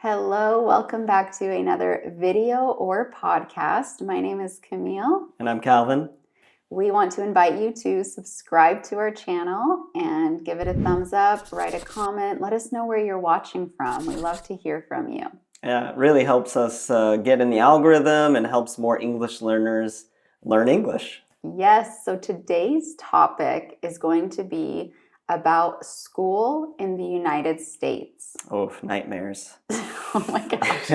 Hello, welcome back to another video or podcast. My name is Camille. And I'm Calvin. We want to invite you to subscribe to our channel and give it a thumbs up, write a comment, let us know where you're watching from. We love to hear from you. Yeah, it really helps us get in the algorithm and helps more English learners learn English. Yes, so today's topic is going to be about school in the United States. Oh, nightmares. Oh my gosh.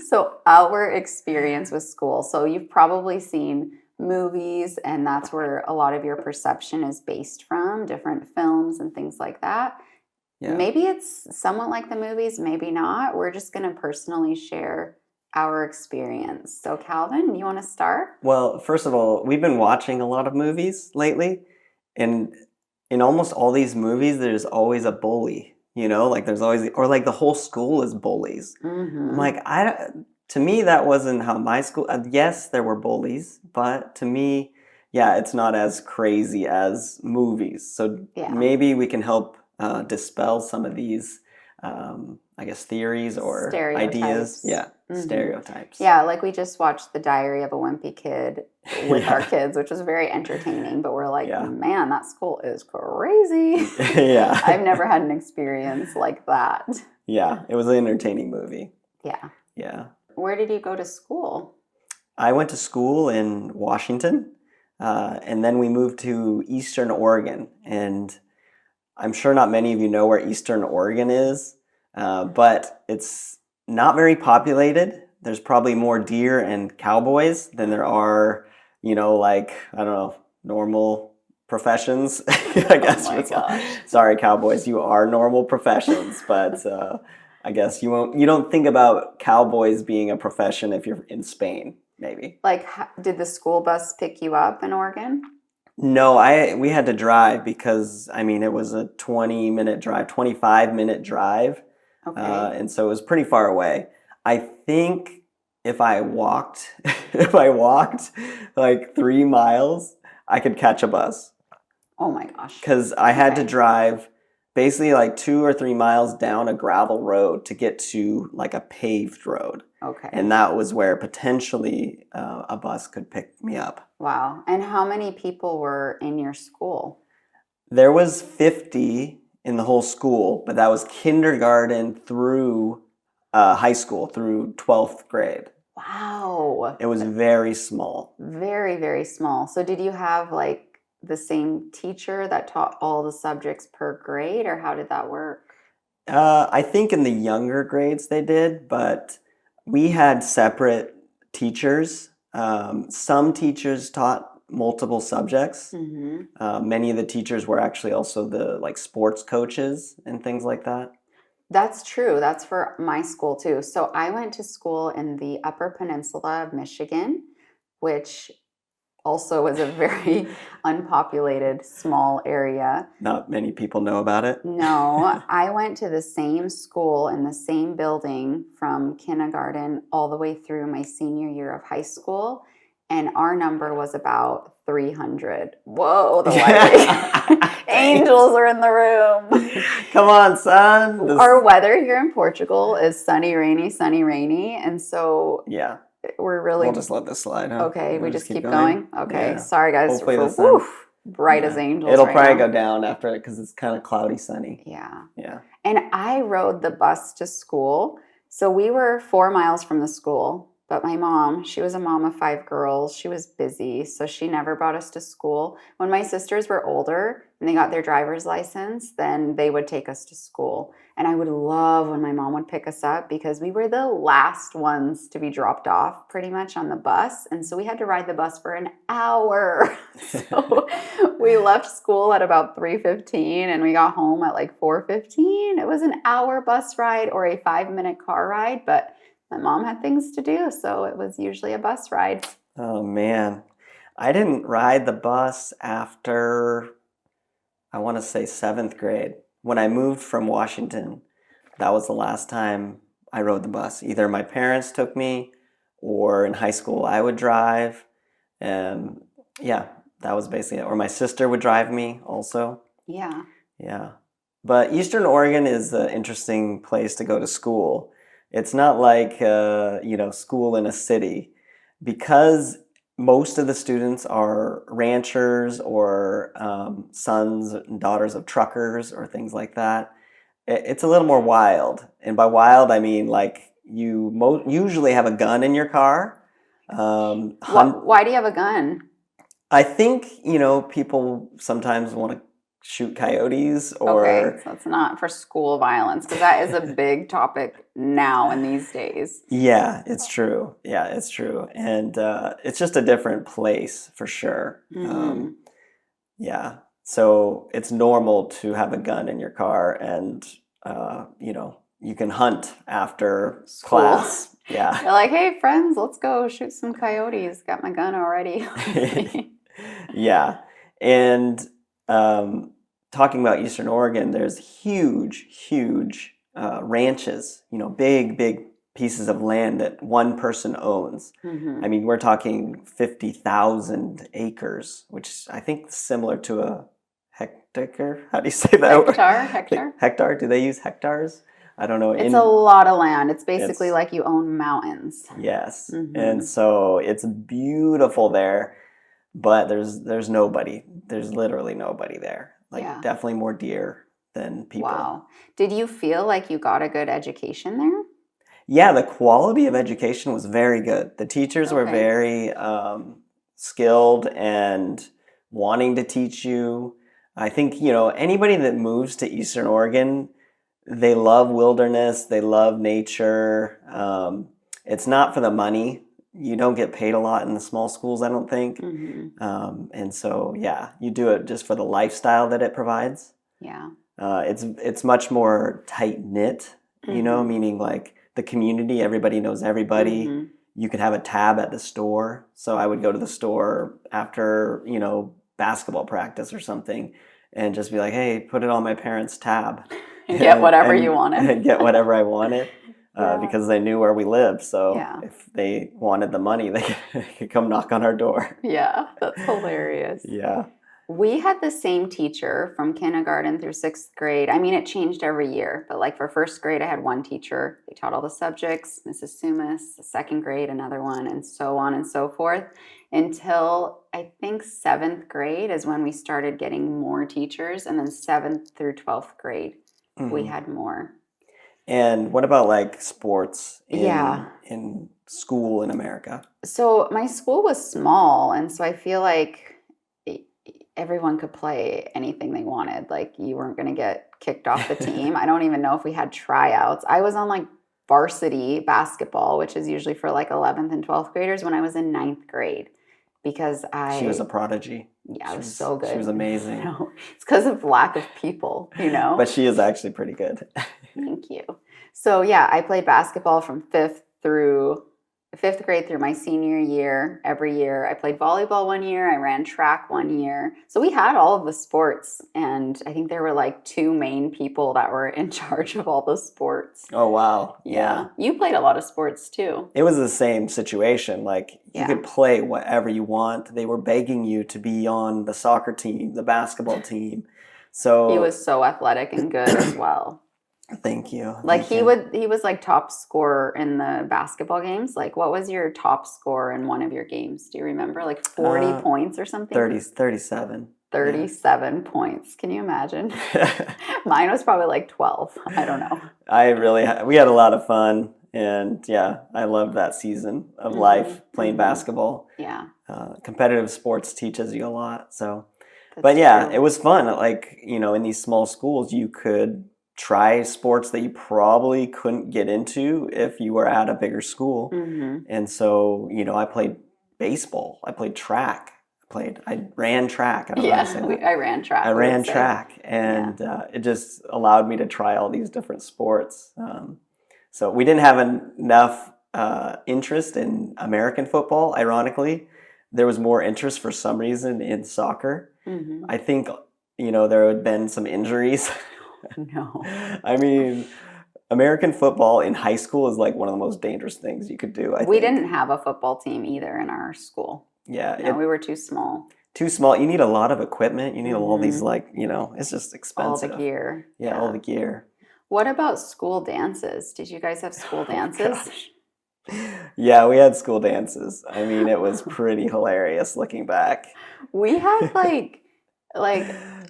So our experience with school. So you've probably seen movies, and that's where a lot of your perception is based from, different films and things like that. Yeah. Maybe it's somewhat like the movies, maybe not. We're just going to personally share our experience. So Calvin, you want to start? Well, first of all, we've been watching a lot of movies lately, and in almost all these movies, there's always a bully. Like there's always, or like the whole school is bullies. Mm-hmm. I'm like, to me, that wasn't how my school. Yes, there were bullies, but to me, yeah, it's not as crazy as movies. So maybe we can help dispel some of these, I guess, theories or ideas. Yeah, stereotypes. Yeah, like we just watched The Diary of a Wimpy Kid with our kids, which was very entertaining. But we're like, man, that school is crazy. Yeah. I've never had an experience like that. Yeah, it was an entertaining movie. Yeah. Yeah. Where did you go to school? I went to school in Washington, and then we moved to Eastern Oregon. And I'm sure not many of you know where Eastern Oregon is, but it's not very populated. There's probably more deer and cowboys than there are, like, I don't know, normal professions, I guess. Oh my gosh. Sorry, cowboys, you are normal professions, but I guess you don't think about cowboys being a profession if you're in Spain, maybe. Like, did the school bus pick you up in Oregon? No, we had to drive because, it was a 20-minute drive, 25-minute drive. Okay. And so it was pretty far away. I think if I walked like 3 miles, I could catch a bus. Oh my gosh. Because I had to drive basically like 2 or 3 miles down a gravel road to get to like a paved road. Okay. And that was where potentially a bus could pick me up. Wow. And how many people were in your school? There was 50 in the whole school, but that was kindergarten through high school, through 12th grade. Wow. It was very small. Very, very small. So did you have like the same teacher that taught all the subjects per grade, or how did that work? I think in the younger grades they did, but we had separate teachers. Some teachers taught multiple subjects. Mm-hmm. Many of the teachers were actually also the like sports coaches and things like that. That's true. That's for my school too. So I went to school in the Upper Peninsula of Michigan, which also was a very unpopulated, small area. Not many people know about it. No, I went to the same school in the same building from kindergarten all the way through my senior year of high school. And our number was about 300. Whoa, the lighting. Angels are in the room. Come on, son. Our weather here in Portugal is sunny, rainy. And so we're really... We'll just let this slide, huh? Okay, we just keep going? Okay, yeah. Sorry guys. Hopefully the sun... bright as angels. It'll probably go down after it because it's kind of cloudy, sunny. Yeah. Yeah. And I rode the bus to school. So we were 4 miles from the school. But my mom, she was a mom of 5 girls. She was busy, so she never brought us to school. When my sisters were older and they got their driver's license, then they would take us to school. And I would love when my mom would pick us up because we were the last ones to be dropped off pretty much on the bus. And so we had to ride the bus for an hour. So we left school at about 3:15 and we got home at like 4:15. It was an hour bus ride or a 5-minute car ride, but my mom had things to do, so it was usually a bus ride. Oh, man. I didn't ride the bus after, I want to say 7th grade. When I moved from Washington, that was the last time I rode the bus. Either my parents took me or in high school I would drive. And that was basically it. Or my sister would drive me also. Yeah. Yeah. But Eastern Oregon is an interesting place to go to school It's not like school in a city, because most of the students are ranchers or sons and daughters of truckers or things like that. It's a little more wild, and by wild I mean like you usually have a gun in your car. Why do you have a gun? I think, people sometimes want to shoot coyotes Okay, or so it's not for school violence because that is a big topic now in these days. yeah, it's true. Yeah, it's true. And it's just a different place for sure. Hmm. Yeah. So it's normal to have a gun in your car and, you can hunt after School. class. Yeah. They're like, hey, friends, let's go shoot some coyotes. Got my gun already. Yeah. And talking about Eastern Oregon, there's huge, huge ranches, big, big pieces of land that one person owns. Hmm. I mean, we're talking 50,000 acres, which I think is similar to a hectare. How do you say that? Hectare. Hectare? Do they use hectares? I don't know. It's a lot of land. It's basically It's like you own mountains. yes, Hmm. and so it's beautiful there, but there's nobody. There's literally nobody there. Like Yeah. definitely more deer than people. Wow. Did you feel like you got a good education there? Yeah, the quality of education was very good. The teachers were Okay. very skilled and wanting to teach you. I think, anybody that moves to Eastern Oregon, they love wilderness, they love nature. It's not for the money. You don't get paid a lot in the small schools, I don't think. Hmm. And so, yeah, you do it just for the lifestyle that it provides. Yeah. It's much more tight knit, Hmm. meaning like the community, everybody knows everybody. Hmm. You could have a tab at the store. So I would go to the store after, basketball practice or something and just be like, hey, put it on my parents' tab Get whatever you and wanted. get whatever I wanted Yeah. because they knew where we lived. So Yeah. if they wanted the money, they could come knock on our door. Yeah. That's hilarious. Yeah. We had the same teacher from kindergarten through sixth grade. I mean, it changed every year, but like for first grade, I had one teacher. They taught all the subjects, Mrs. Sumas. The second grade, another one, and so on and so forth. Until I think seventh grade is when we started getting more teachers. And then seventh through 12th grade, we Mhm. had more. And what about like sports Yeah. in school in America? So my school was small. And so I feel like everyone could play anything they wanted. Like you weren't going to get kicked off the team. I don't even know if we had tryouts. I was on like varsity basketball, which is usually for like 11th and 12th graders when I was in ninth grade because She was a prodigy. yeah, I was so good. She was amazing. No, it's because of lack of people, But she is actually pretty good. Thank you. So yeah, I played basketball from fifth grade through my senior year. Every year, I played volleyball one year. I ran track one year. So we had all of the sports, and I think there were like two main people that were in charge of all the sports. Oh, wow. Yeah, you played a lot of sports too. It was the same situation. Like you Yeah, could play whatever you want. They were begging you to be on the soccer team, the basketball team. he So was so athletic and good as well. thank you. Like Thank you. he was like top scorer in the basketball games. Like what was your top score in one of your games? Do you remember? Like 40 points or something? 37. 37 points. Can you imagine? Mine was probably like 12. I don't know. We had a lot of fun, and yeah, I loved that season of life playing basketball. Yeah. Competitive sports teaches you a lot. So, That's but yeah, true. it was fun. Like, in these small schools, you could try sports that you probably couldn't get into if you were at a bigger school. Hmm. And so, I played baseball. I played track. I ran track. I don't know how to say that. I ran track. I we would ran say. track, and it just allowed me to try all these different sports. So we didn't have enough interest in American football. Ironically, there was more interest for some reason in soccer. Hmm. I think there had been some injuries. No. I mean, American football in high school is like one of the most dangerous things you could do. I We think. didn't have a football team either in our school. Yeah, No, we were too small. too small. You need a lot of equipment. You need all these Mhm. it's just All the expensive. gear. Yeah, all the gear. What about school dances? Did you guys have school Oh dances? gosh. Yeah, we had school dances. I mean, it was pretty hilarious looking back. We had like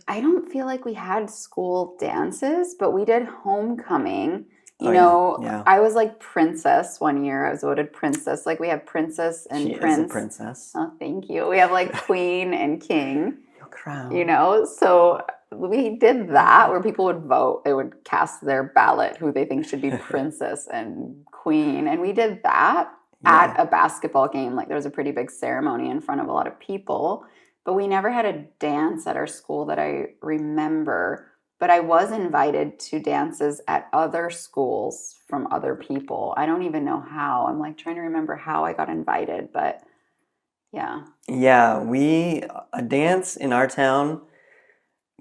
I don't feel like we had school dances, but we did homecoming. Oh yeah, yeah. I was like princess one year. I was voted princess. Like we have princess She and is a prince. princess. Oh, thank you. We have like queen and king, Your crown. So we did that where people would vote. They would cast their ballot who they think should be princess and queen. And we did that at Yeah. a basketball game. Like there was a pretty big ceremony in front of a lot of people, but we never had a dance at our school that I remember. But I was invited to dances at other schools from other people. I don't even know how. I'm like trying to remember how I got invited, but yeah. Yeah, a dance in our town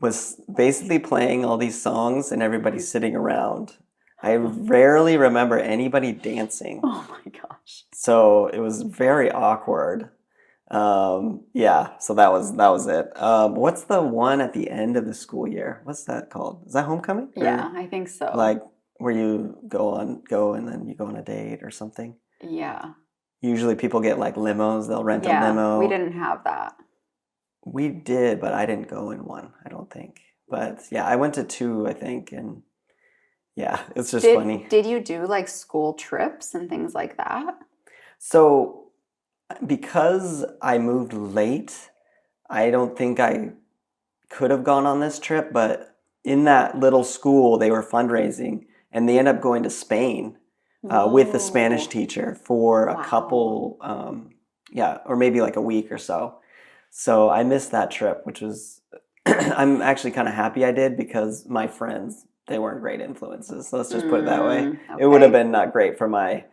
was basically playing all these songs and everybody sitting around. I rarely remember anybody dancing. Oh my gosh. So it was very awkward. Yeah, so that was it. What's the one at the end of the school year? What's that called? Is that homecoming? Yeah, Or I think so. like where you go and then you go on a date or something? Yeah. Usually people get like limos, they'll rent a Yeah, we limo. didn't have that. We did, but I didn't go in one, I don't think. But yeah, I went to two, I think, and yeah, it's just funny. Did you do like school trips and things like that? So because I moved late, I don't think I could have gone on this trip, but in that little school, they were fundraising and they ended up going to Spain with a Spanish Whoa. teacher for a Wow. couple, yeah, or maybe like a week or so. So I missed that trip, which was, I'm actually kind of happy I did because my friends, they weren't great influences. So let's just put it that way. It would have Okay. been not great for my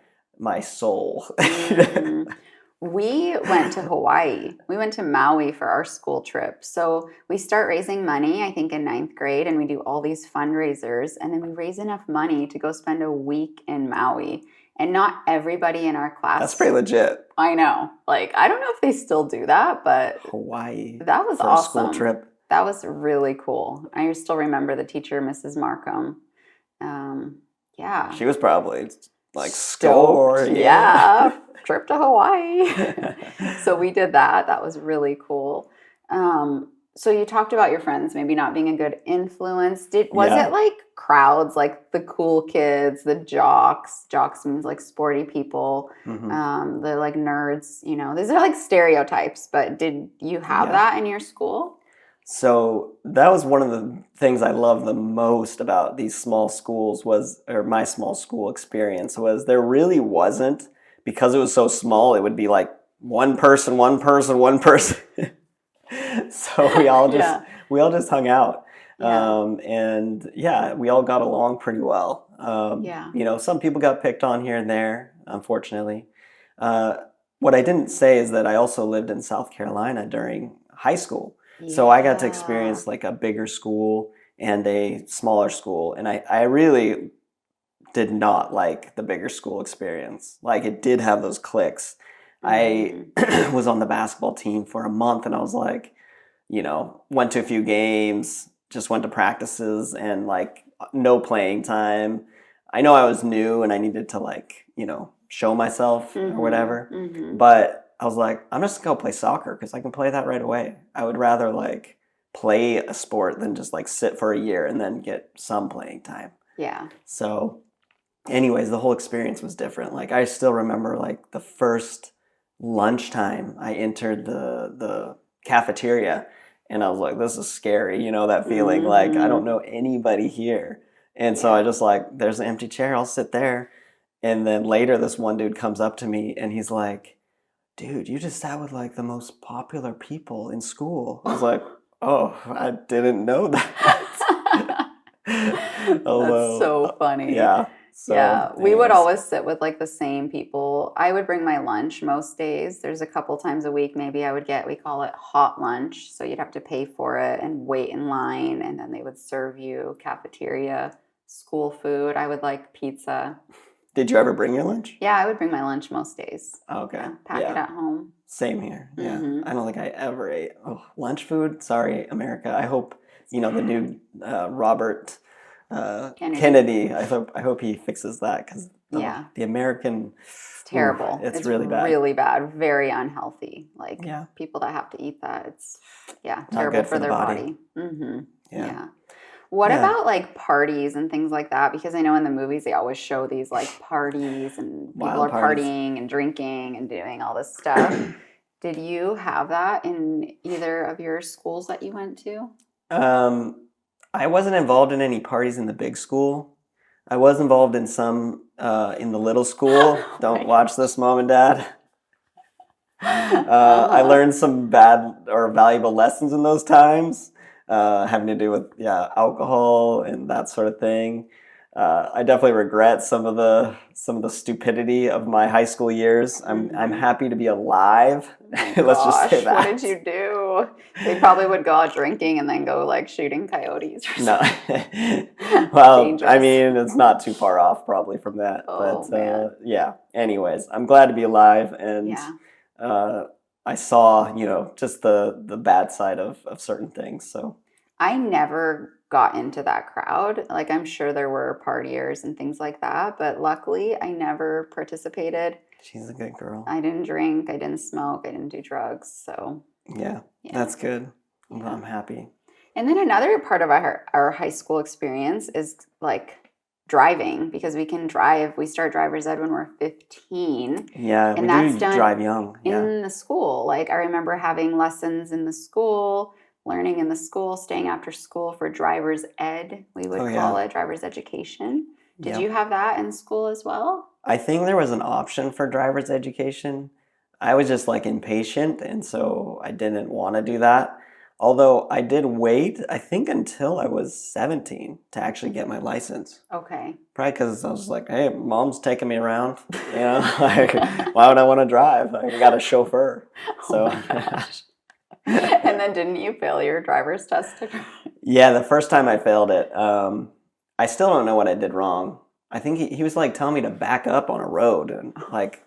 soul. Mm. We went to Hawaii. We went to Maui for our school trip. So we start raising money, I think, in ninth grade, and we do all these fundraisers. And then we raise enough money to go spend a week in Maui. And not everybody in our That's class, pretty legit. I know. Like, I don't know if they still do that, but Hawaii that was for a school awesome. trip. That was really cool. I still remember the teacher, Mrs. Markham. Yeah. She was probably like Stoked. score, yeah. Yeah. Trip to Hawaii. So we did that. That was really cool. So you talked about your friends maybe not being a good influence. Was Yeah. it like crowds, like the cool kids, the jocks? Jocks means like sporty people. Hmm. The like nerds, these are like stereotypes, but did you have Yeah. that in your school? So that was one of the things I love the most about these small schools or my small school experience was there really wasn't, because it was so small, it would be like one person, one person, one person. So Yeah. we all just hung out. Yeah. And yeah, we all got along pretty well. Yeah. Some people got picked on here and there, unfortunately. Uh, what I didn't say is that I also lived in South Carolina during high school. So I got to Yeah. experience like a bigger school and a smaller school. And I really did not like the bigger school experience. Like it did have those cliques. I was on the basketball team for a month and I was like, went to a few games, just went to practices and like no playing time. I know I was new and I needed to like, show myself or whatever. But I was like, I'm just gonna go play soccer because I can play that right away. I would rather like play a sport than just like sit for a year and then get some playing time. Yeah. So anyways, the whole experience was different. Like I still remember like the first lunchtime I entered the cafeteria and I was like, this is scary, that feeling like I don't know anybody here. And so I just like, there's an empty chair, I'll sit there. And then later this one dude comes up to me and he's like, dude, you just sat with like the most popular people in school. I was like, oh, I didn't know that. That's so funny. Yeah. Yeah, So, we would anyways. always sit with like the same people. I would bring my lunch most days. There's a couple times a week, maybe I would get, we call it hot lunch. So you'd have to pay for it and wait in line, and then they would serve you cafeteria, school food. I would like pizza. Did you ever bring your lunch? Yeah, I would bring my lunch most days. Okay. Yeah, pack it at home. Same here. Yeah. Hmm. I don't think I ever ate lunch food. Sorry, America. I hope, the new Robert Kennedy. I hope he fixes that because Yeah. the American, It's terrible. it's really bad. Really bad. Very unhealthy. Like Yeah. people that have to eat that, it's Not terrible good for for the their body. body. Yeah. Yeah. What Yeah. about like parties and things like that? Because I know in the movies they always show these like parties and people Wild are parties. partying and drinking and doing all this stuff. Did you have that in either of your schools that you went to? I wasn't involved in any parties in the big school. I was involved in some in the little school. Oh Don't my watch this, Mom and Dad. I Uh-huh. learned some bad or valuable lessons in those times, having to do with alcohol and that sort of thing. I definitely regret some of the stupidity of my high school years. I'm Mhm. happy to be alive. Oh my Let's just say gosh, what did that. you do? They probably would go out drinking and then go like shooting coyotes or No. something. Well, I Dangerous. mean, it's not too far off probably from that. Oh But man. yeah, anyways, I'm glad to be alive and Yeah. uh, I saw, just the bad side of certain things. So, I never got into that crowd. Like I'm sure there were partiers and things like that, but luckily I never participated. she's a good girl. I didn't drink, I didn't smoke, I didn't do drugs. So, Yeah, yeah. that's good. Yeah. I'm happy. And then another part of our high school experience is like driving because we can drive. We start driver's ed when we're 15, Yeah, we and that's do done drive young. Yeah. in the school. Like I remember having lessons in the school, learning in the school, staying after school for driver's ed, we Oh, would call yeah. it driver's education. Did Yep. you have that in school as well? I think there was an option for driver's education. I was just like impatient, and so I didn't want to do that. Although I did wait, I think until I was 17 to actually get my license. Okay. Probably because I was like, hey, mom's taking me around. Like, why would I want to drive? I got a chauffeur. Oh So, my gosh. And then didn't you fail your driver's test to drive? yeah, the first time I failed it, I still don't know what I did wrong. I think he was like telling me to back up on a road, and like,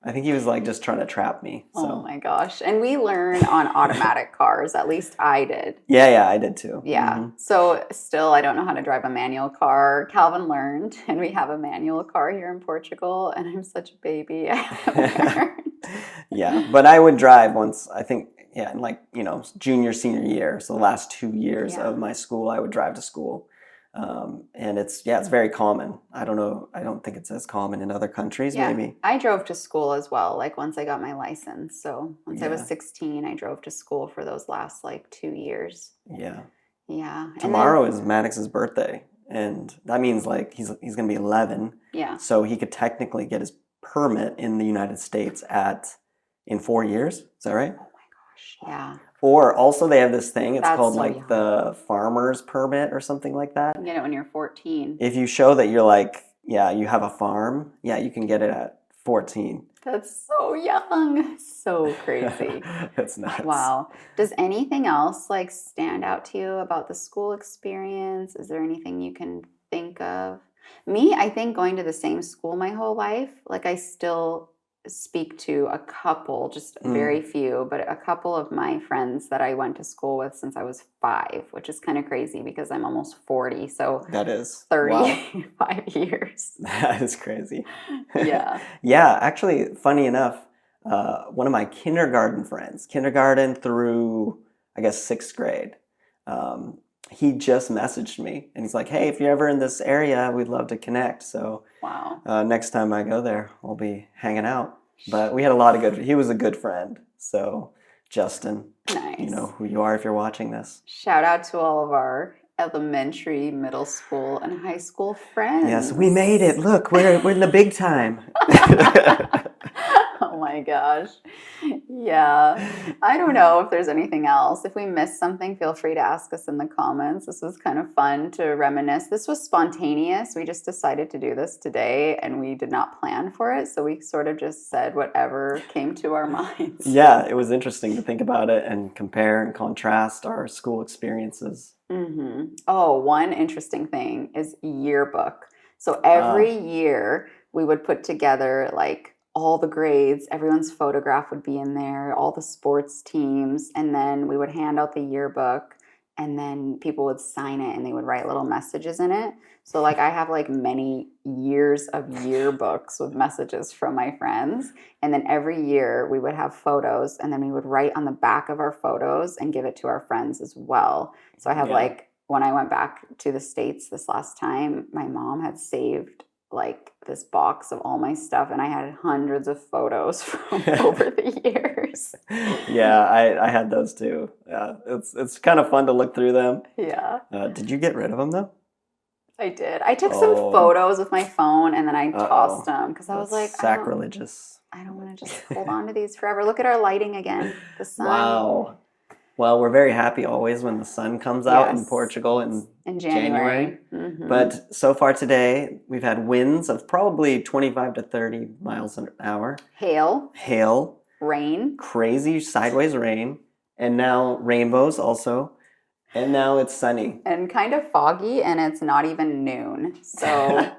I think he was like just trying to trap me. Oh So, my gosh. And we learn on automatic cars, at least I did. yeah, I did too. Yeah. So still, I don't know how to drive a manual car. Calvin learned, and we have a manual car here in Portugal, and I'm such a baby. I haven't learned. Yeah, but I would drive once, I think, yeah, in like, junior, senior year. So the last 2 years Yeah. of my school, I would drive to school. And it's very common. I don't know. I don't think it's as common in other countries, Yeah. maybe. I drove to school as well, like once I got my license. So once I was Yeah. 16, I drove to school for those last like 2 years. Yeah. Yeah. And Tomorrow then, is Maddox's birthday, and that means like he's going to be 11, yeah. so he could technically get his permit in the United States in 4 years. Is that right? Oh my gosh. Yeah. Or also they have this thing, it's That's called so like young. the farmer's permit or something like that. You can get it when you're 14. If you show that you're like, yeah, you have a farm, yeah, you can get it at 14. That's so young. So crazy. That's nuts. Wow. Does anything else like stand out to you about the school experience? Is there anything you can think of? Me, I think going to the same school my whole life, like I still speak to a couple, just very few, but a couple of my friends that I went to school with since I was 5, which is kind of crazy because I'm almost 40. So That is. 35 Wow. years. That is crazy. Yeah. Yeah, actually, funny enough, one of my kindergarten friends, kindergarten through, I guess, 6th grade, he just messaged me and he's like, hey, if you're ever in this area, we'd love to connect. So Wow. next time I go there, we'll be hanging out. But we had he was a good friend. So, Justin, Nice. you know who you are if you're watching this. Shout out to all of our elementary, middle school, and high school friends. Yes, we made it. Look, we're in the big time. Oh my gosh. Yeah. I don't know if there's anything else. If we missed something, feel free to ask us in the comments. This was kind of fun to reminisce. This was spontaneous. We just decided to do this today and we did not plan for it. So we sort of just said whatever came to our minds. Yeah, it was interesting to think about it and compare and contrast our school experiences. Mm-hmm. Oh, one interesting thing is yearbook. So every year we would put together like all the grades, everyone's photograph would be in there, all the sports teams, and then we would hand out the yearbook and then people would sign it and they would write little messages in it. So like I have like many years of yearbooks with messages from my friends. And then every year we would have photos and then we would write on the back of our photos and give it to our friends as well. So I have Yeah. like when I went back to the States this last time, my mom had saved like this box of all my stuff and I had hundreds of photos from over the years. Yeah, I had those too. Yeah, it's kind of fun to look through them. Yeah. Did you get rid of them though? I did. I took some Oh. photos with my phone and then I Uh-oh. tossed them because I was That's like, sacrilegious. I don't want to just hold on to these forever. Look at our lighting again. The sun. Wow. Well, we're very happy always when the sun comes out in Yes. Portugal in In January. January. Mhm. But so far today, we've had winds of probably 25 to 30 miles an hour, hail, rain, crazy sideways rain, and now rainbows also. And now it's sunny. and kind of foggy, and it's not even noon. So,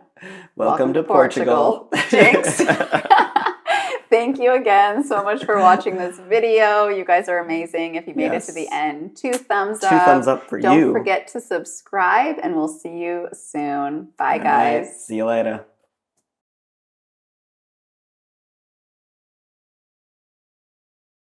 Welcome to Portugal. Jinx. Thank you again so much for watching this video. You guys are amazing. If you made it to the Yes. end, 2 thumbs up. 2 thumbs up for you. Don't forget to subscribe, and we'll see you soon. Bye, All right, guys. see you later.